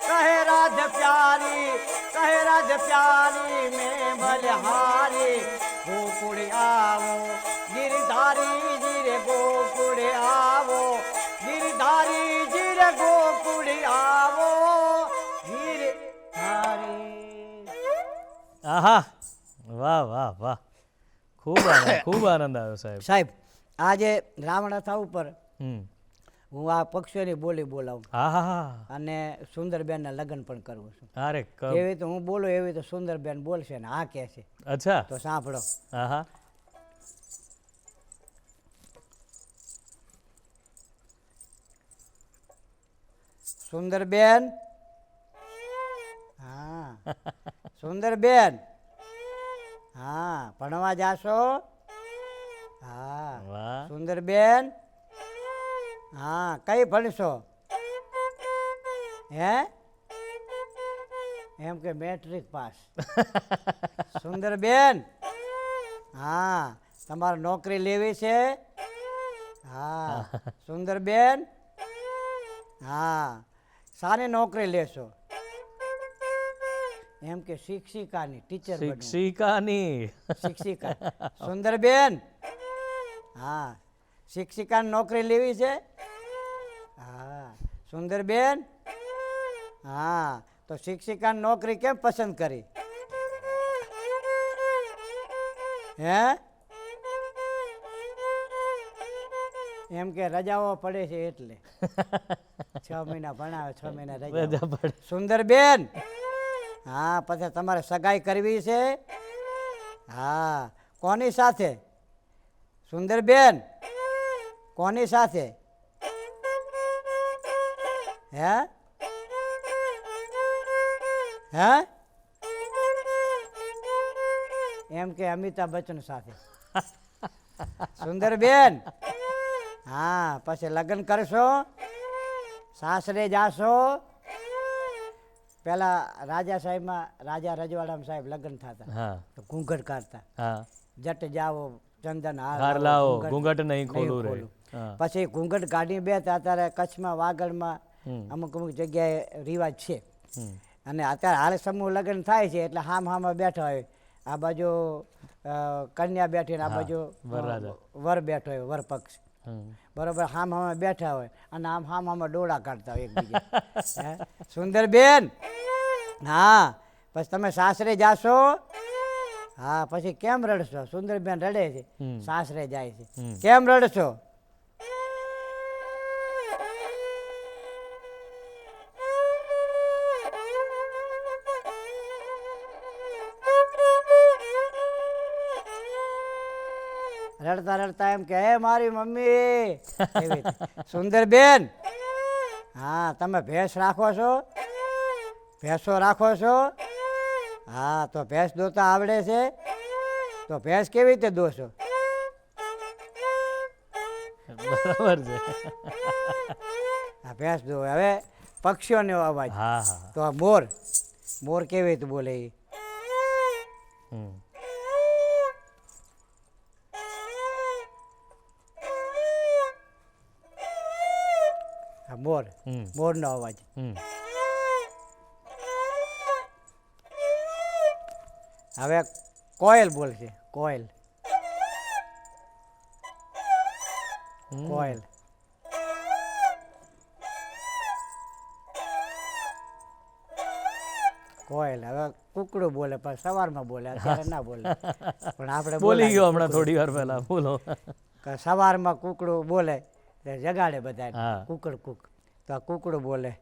કહે રાજ પ્યારી મેં બલહારી ગોકુળ આવો ગિરધારી જીરે ગોકુળ આવો ગિરધારી જીરે ગોકુળ આવો ગિરધારી. આહા, વાહ વાહ વાહ, ખૂબ આનંદ આવ્યો સાહેબ. સાહેબ આજે રાવણ અથા ઉપર હમ. હું આ પક્ષીઓની બોલી બોલાવું હા હા હા. અને સુંદરબેનના લગ્ન પણ કરું છું. અરે એવી તો હું બોલું એવી તો સુંદરબેન બોલશે ને હા કહે છે. અચ્છા. તો સાંભળો. હા હા. સુંદરબેન, હા સુંદરબેન, હા ભણવા જાશો? હા. વાહ. સુંદરબેન, હા કઈ ભણશો? હે એમ કે મેટ્રિક પાસ. સુંદરબેન, હા તમારે નોકરી લેવી છે? હા. સુંદરબેન, હા સારી નોકરી લેશો? એમ કે શિક્ષિકાની, ટીચર બનવું. શિક્ષિકાની. શિક્ષિકા. સુંદરબેન, હા શિક્ષિકાની નોકરી લેવી છે? હા. સુંદરબેન, હા તો શિક્ષિકાની નોકરી કેમ પસંદ કરી? હે એમ કે રજાઓ પડે છે એટલે. 6 મહિના ભણાવે, 6 મહિના રજા પડે. સુંદરબેન, હા પછી તમારે સગાઈ કરવી છે? હા કોની સાથે? સુંદરબેન, કોની સાથે? હે હે એમ કે અમિતાભ બચ્ચન સાથે. સુંદરબેન, હા પછી લગ્ન કરશો? સાસરે જાશો? પેલા રાજા સાહેબમાં, રાજા રજવાડામાં સાહેબ લગ્ન થતા. હા. તો ઘૂંઘટ કાઢતા. હા. જટ જાવો ચંદન હાર લાવો, ઘૂંઘટ નહીં ખોલું રે. હા. પછી ઘૂંઘટ કાઢી બેઠા. અત્યારે કચ્છમાં વાગડમાં અમુક અમુક જગ્યાએ રિવાજ છે. અને અત્યારે હાલ સમૂહ લગ્ન થાય છે એટલે હામાં બેઠા હોય. આ બાજુ કન્યા બેઠી ને આ બાજુ વર બેઠો હોય, વર પક્ષ. બરોબર હામાં બેઠા હોય અને આમ હામાં ડોળા કાઢતા હોય એકબીજા. સુંદરબેન, હા પછી તમે સાસરે જાશો? હા પછી કેમ રડશો? સુંદરબેન રડે છે, સાસરે જાય છે. કેમ રડશો? રડતા રડતા એમ કે હે મારી મમ્મી. સુંદરબેન, હા તમે ભેંસ રાખો છો? ભેંસો રાખો છો? હા તો ભેંસ દોતા આવડે છે? તો ભેંસ કેવી રીતે દોશો? બરાબર છે. આ ભેંસ દો. હવે પક્ષીઓનો અવાજ. હા હા. તો આ મોર, મોર કેવી રીતે બોલે? મોર, મોરનો અવાજ. હવે કોયલ બોલશે. કોયલ, કોયલ. કોયલ હવે કુકડું બોલે પણ સવારમાં બોલે, અત્યારે ના બોલે. પણ આપણે બોલી ગયો હમણાં થોડી વાર પહેલા. બોલો. સવારમાં કુકડું બોલે જગાડે બધા. Cooked Cook. તો આ કુકડું બોલે.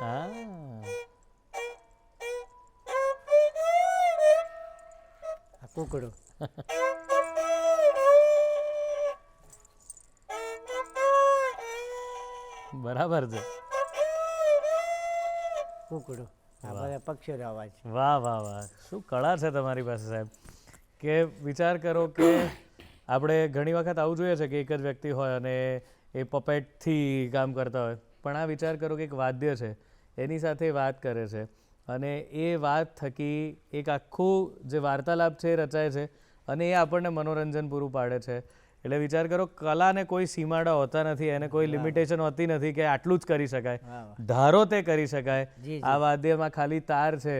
હા આ કુકડું. બરાબર છે. કુકડું આ બધા પક્ષીઓનો અવાજ. વાહ વાહ વાહ, શું કળા છે તમારી પાસે સાહેબ. કે વિચાર કરો કે આપણે ઘણી વખત આવું જોઈએ છે કે એક જ વ્યક્તિ હોય અને એ પપેટથી કામ કરતા હોય, પણ આ વિચાર કરો કે એક વાદ્ય છે એની સાથે વાત કરે છે અને એ વાત થકી એક આખું જે વાર્તાલાપ છે એ રચાય છે અને એ આપણને મનોરંજન પૂરું પાડે છે. એટલે વિચાર કરો, કલાને કોઈ સીમાડા હોતા નથી, એને કોઈ લિમિટેશન હોતી નથી કે આટલું જ કરી શકાય. ધારો તે કરી શકાય. આ વાદ્યમાં ખાલી તાર છે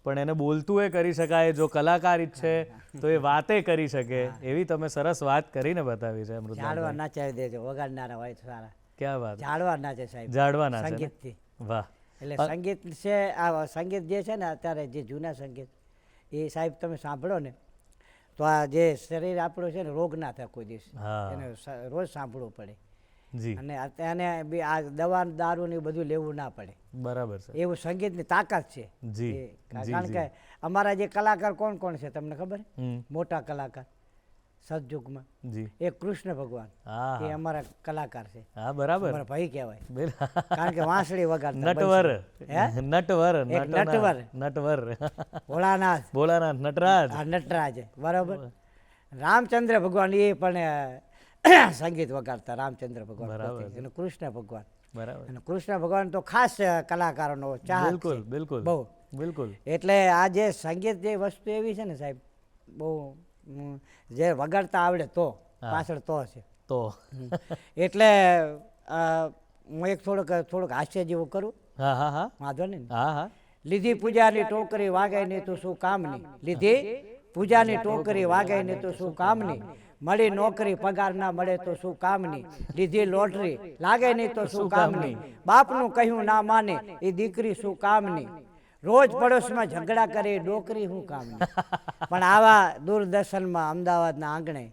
પણ એને બોલતું એ કરી શકાય. જો કલાકાર ઈચ્છે તો એ વાતે કરી શકે. એવી તમે સરસ વાત કરીને બતાવી છે. ઝાડવા નાચાવી દેજો, વગાડનારા હોય સારા. ક્યાં વાત. ઝાડવા નાચે સાહેબ, ઝાડવા નાચે. સંગીતથી. વાહ. એટલે સંગીત છે, આ સંગીત જે છે ને અત્યારે જે જૂના સંગીત એ સાહેબ તમે સાંભળો ને તો આ જે શરીર આપણું છે ને રોગ ના થાય કોઈ દિવસ. એને રોજ સાંભળવું પડે. અને અત્યારે બી આ દવા દારૂ ને બધું લેવું ના પડે. બરાબર છે. એવું સંગીતની તાકાત છે. કારણ કે અમારા જે કલાકાર કોણ કોણ છે તમને ખબર? મોટા કલાકાર સતયુગમાં એક કૃષ્ણ ભગવાન, એ અમારા કલાકાર છે. હા બરાબર, અમારા ભાઈ કહેવાય. કારણ કે વાંસળી વગાડતા. નટવર નટવર નટવર નટવર ભોળાનાથ ભોળાનાથ નટરાજ. હા નટરાજ બરાબર. રામચંદ્ર ભગવાન એ પણ સંગીત વગાડતા. રામચંદ્ર ભગવાન અને કૃષ્ણ ભગવાન. બરાબર. અને કૃષ્ણ ભગવાન તો ખાસ કલાકારોનો ચાહક. બિલકુલ બિલકુલ બહુ બિલકુલ. એટલે આ જે સંગીત જે વસ્તુ એવી છે ને સાહેબ, બહુ જે વગાડતા આવડે તો પાછળ તો છે તો. એટલે હું એક થોડુંક હાસ્ય જેવું કરું. હા હા હા, વાંધો નહીં. હા હા. લીધી પૂજાની ટોકરી વાગે નહીં તો શું કામની. લીધી પૂજાની ટોકરી વાગે નહીં તો શું કામની. મળી નોકરી પગાર ના મળે તો શું કામની. લીધી લોટરી લાગે નહીં તો શું કામની. બાપનું કહ્યું ના માને એ દીકરી શું કામની. રોજ પડોશમાં ઝઘડા કરે ડોકરી શું કામની. પણ આવા દૂરદર્શનમાં અમદાવાદના આંગણે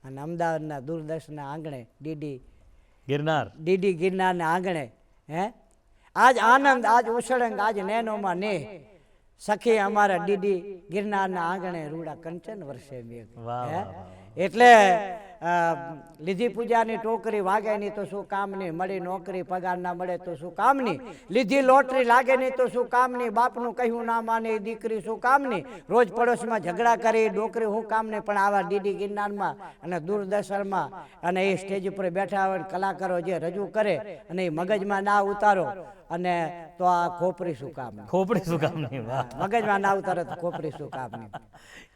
અને અમદાવાદના દૂરદર્શનના આંગણે ડીડી ગિરનારના આંગણે આજ આનંદ આજ ઉછળંગ આજ નૈનોમાં નેહ. સખી અમારા ડીડી ગિરનારના આંગણે રૂડા કંચન વર્ષે મેઘ. એટલે લીધી પૂજાની ટોકરી વાગે નહીં તો શું કામની. મળી નોકરી પગાર ના મળે તો શું કામની. લીધી લોટરી લાગે નહીં તો શું કામની. બાપનું કહ્યું ના માને એ દીકરી શું કામની. રોજ પડોશમાં ઝઘડા કરી ડોકરી શું કામની. પણ આવા ડીડી ગિરનારમાં અને દૂરદર્શનમાં અને એ સ્ટેજ ઉપર બેઠા હોય કલાકારો જે રજૂ કરે અને એ મગજમાં ના ઉતારો અને તો આ ખોપરી શું કામની. ખોપરી શું કામની. મગજમાં ના ઉતારો તો ખોપરી શું કામની.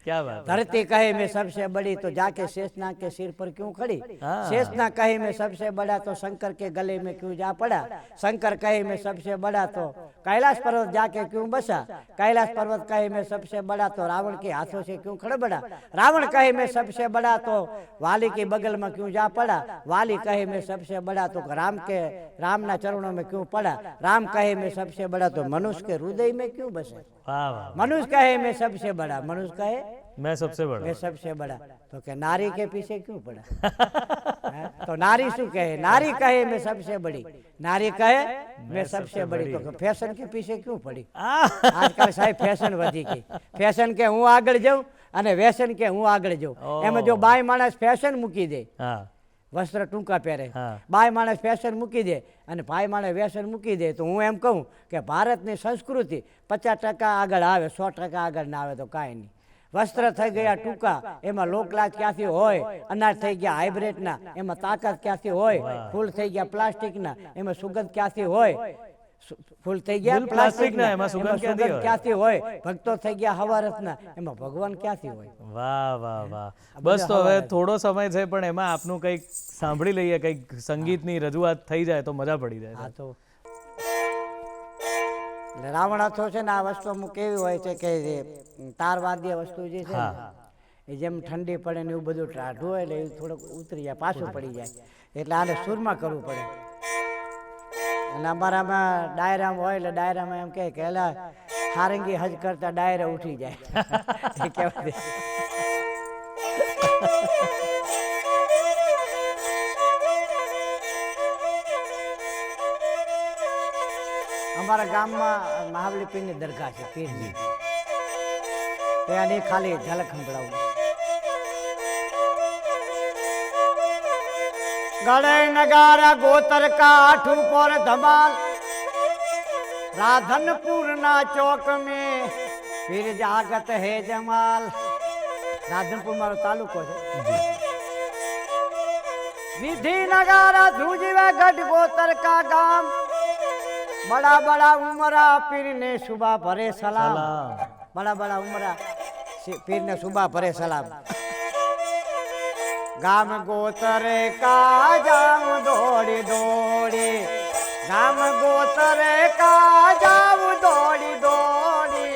क्या बात. धरती कहे मैं सबसे बड़ी तो जाके शेषनाग के सिर पर क्यों खड़ी. शेषनाग कहे मैं सबसे बड़ा तो शंकर के गले में क्यों जा पड़ा. शंकर कहे मैं सबसे बड़ा तो कैलाश पर्वत जाके क्यों बसा. कैलाश पर्वत कहे मैं सबसे बड़ा तो रावण के हाथों से क्यों खड़बड़ा. रावण कहे मैं सबसे बड़ा तो वाली के बगल में क्यों जा पड़ा. वाली कहे मैं सबसे बड़ा तो राम ना चरणों में क्यों पड़ा. राम कहे मैं सबसे बड़ा तो मनुष्य के हृदय में क्यों बसे. मनुष्य कहे मैं सबसे बड़ा. मनुष्य कहे मैं सबसे बड़ा. मैं सबसे बड़ा तो क्या नारी के पीछे क्यों पड़ा. तो नारी शू कहे. नारी कहे मैं सबसे बड़ी. नारी कहे मैं सबसे बड़ी तो फैशन के पीछे क्यों पड़ी. આજકાલ સાહેબ ફેશન વધી ગઈ. ફેશન કે હું આગળ જાઉં અને વ્યસન કે હું આગળ જાઉં. એમાં જો બાય માણસ ફેશન મૂકી દે, વસ્ત્ર ટૂંકા પહેરે, બાય માણસ ફેશન મૂકી દે અને ભાઈ માણસ વ્યસન મૂકી દે, તો હું એમ કહું કે ભારતની સંસ્કૃતિ 50% આગળ આવે, 100% આગળ ના આવે તો કાંઈ નહીં. વસ્ત્ર થઈ ગયા ટૂંકા, એમાં લોકલાજ ક્યાંથી હોય. અનાજ થઈ ગયા હાઇબ્રિડના, એમાં તાકાત ક્યાંથી હોય. ફૂલ થઈ ગયા પ્લાસ્ટિકના, એમાં સુગંધ ક્યાંથી હોય. ફૂલ થઈ ગયા પ્લાસ્ટિકના, એમાં સુગંધ ક્યાંથી હોય. ભક્તો થઈ ગયા હવારતના, એમાં ભગવાન ક્યાંથી હોય. વાહ વાહ વાહ. બસ તો હવે થોડો સમય છે પણ એમાં આપનું કંઈક સાંભળી લઈએ, કંઈક સંગીતની રજૂઆત થઈ જાય તો મજા પડી જાય. હા તો રાવણ હાથો છે ને આ વસ્તુ અમુક કેવી હોય છે કે તારવાદ્ય વસ્તુ જે છે એ જેમ ઠંડી પડે ને એવું બધું ટાઢું હોય એટલે એ થોડુંક ઉતરી જાય, પાછું પડી જાય. એટલે આને સુરમાં કરવું પડે. અને અમારામાં ડાયરામાં હોય એટલે ડાયરામાં એમ કહે કે એલા હારંગી હજ કરતા ડાયરા ઉઠી જાય. એ કહેવાય. અમારા ગામમાં મહાબલી પીરની દરગાહ છે પીરની. ત્યાંની ખાલી ઝલક સંભળાવું. गड़े नगारा गोतर का आठू पर धमाल राधनपुर ना चौक में फिर जागत है जमाल. राधनपुर मारो तालुको है. विधि नगारा धूजिवे गढ़ गोतर का गाम बड़ा बड़ा उमरा पीर ने सुबह भरे सलाम. बड़ा बड़ा उमरा पीर ने सुबह भरे सलाम. गाम गोतरे का जाम दौड़ी दौड़ी गाम गोतरे का जाम दौड़ी दौड़ी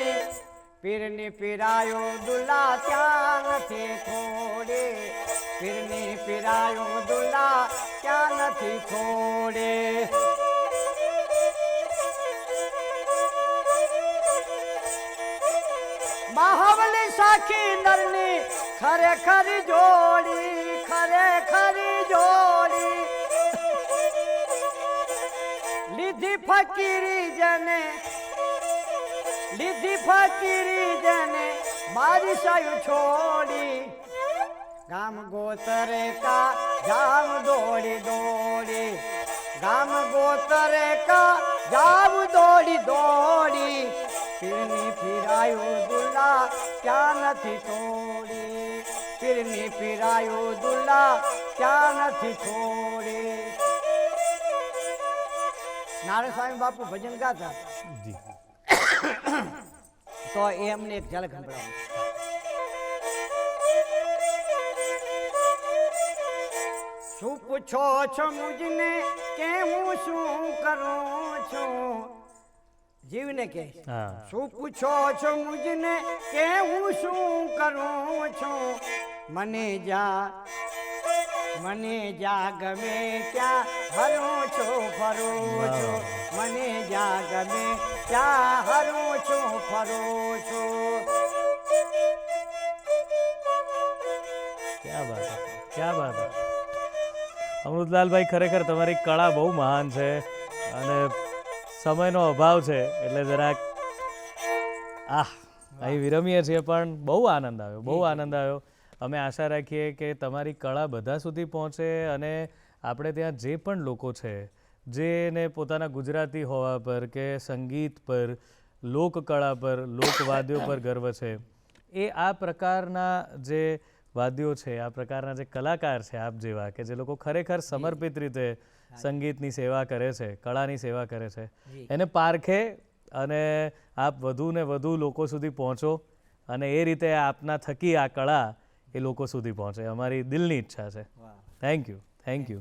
पीरनी पीरायो दुला त्यान थी थोड़े पीरनी पीरायो दुला त्यान थी थोड़े. महाबली साखी नरनी खरे खरी जोड़ी खरे खरी जोड़ी लिधी फकीरी जने बारिश आयु छोड़ी. गाम गोतरे का जाम दौड़ी दौड़ी गाम गोतरे का जाम दौड़ी दौड़ी पीरनी फिरायो दुला क्या नथी थोड़ी पीरनी फिरायो दुला क्या नथी थोड़ी. नारायण स्वामी बापू भजन गाता જી तो એ અમને એક ઝલક સંભળાવો. શું પૂછો છો મુજને કે હું શું કરું છું જીવને કે હા શું પૂછો છો મુજને કે હું શું કરું છું મને જા ગમે ક્યાં હરું છું ફરું છું મને જા ગમે ક્યાં હરું છું ફરું છું. ક્યાં બાત હે, ક્યાં બાત હે. અમૃતલાલભાઈ ખરેખર તમારી કળા બહુ મહાન છે અને સમયનો અભાવ છે એટલે જરાક અહીં વિરમીએ છીએ પણ બહુ આનંદ આવ્યો. અમે આશા રાખીએ કે તમારી કળા બધા સુધી પહોંચે અને આપણે ત્યાં જે પણ લોકો છે જેને પોતાના ગુજરાતી હોવા પર કે સંગીત પર લોકકળા પર લોકવાદ્યો પર ગર્વ છે એ આ પ્રકારના જે વાદ્યો છે આ પ્રકારના જે કલાકાર છે આપ જેવા કે જે લોકો ખરેખર સમર્પિત રીતે સંગીતની સેવા કરે છે કળાની સેવા કરે છે એને પારખે અને આપ વધુ ને વધુ લોકો સુધી પહોંચો અને એ રીતે આપના થકી આ કળા એ લોકો સુધી પહોંચે અમારી દિલની ઈચ્છા છે. Thank you.